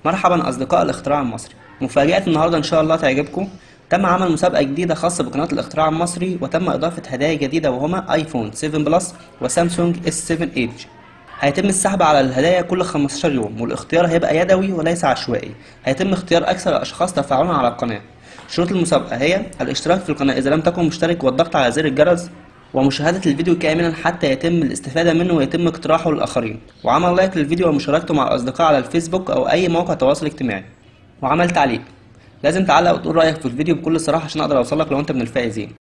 مرحبا أصدقاء الاختراع المصري. مفاجأة النهاردة إن شاء الله تعجبكم. تم عمل مسابقة جديدة خاصة بقناة الاختراع المصري، وتم إضافة هدايا جديدة وهما آيفون 7 بلس وسامسونج S7 Edge. هيتم السحب على الهدايا كل 15 يوم، والاختيار هيبقى يدوي وليس عشوائي. هيتم اختيار أكثر الأشخاص تفاعلا على القناة. شروط المسابقة هي الاشتراك في القناة إذا لم تكن مشترك، والضغط على زر الجرس، ومشاهدة الفيديو كاملا حتى يتم الاستفادة منه ويتم اقتراحه للآخرين، وعمل لايك للفيديو ومشاركته مع الأصدقاء على الفيسبوك أو أي موقع تواصل اجتماعي، وعمل تعليق. لازم تعلق وتقول رأيك في الفيديو بكل صراحة عشان أقدر أوصلك لو أنت من الفائزين.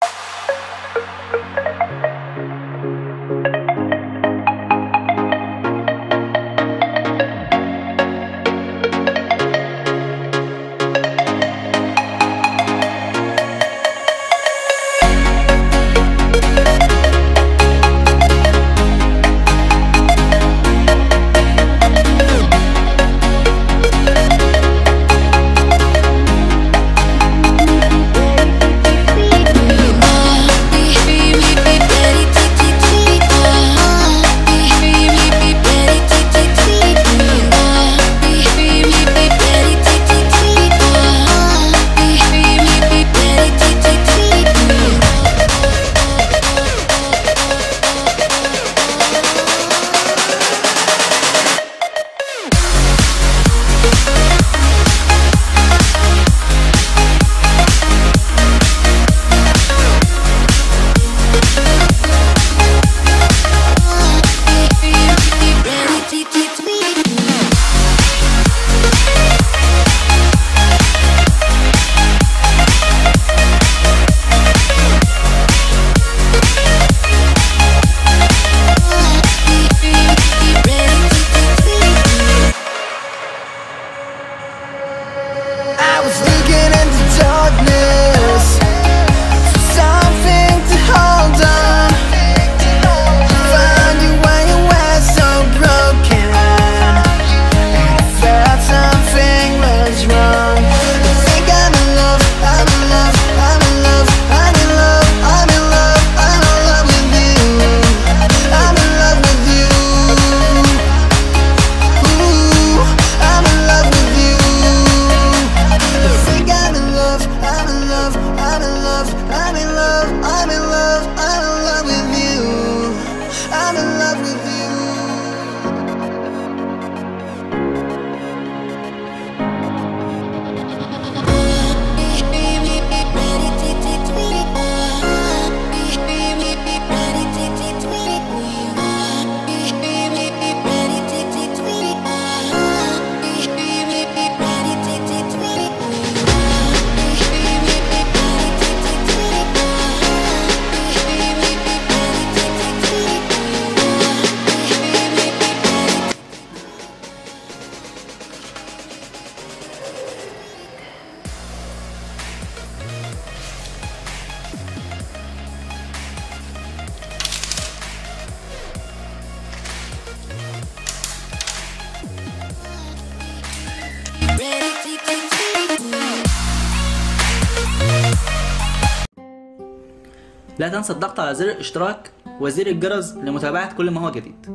لا تنسى الضغط على زر الاشتراك وزر الجرس لمتابعة كل ما هو جديد.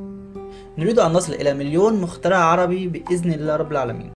نريد أن نصل إلى 1,000,000 مخترع عربي بإذن الله رب العالمين.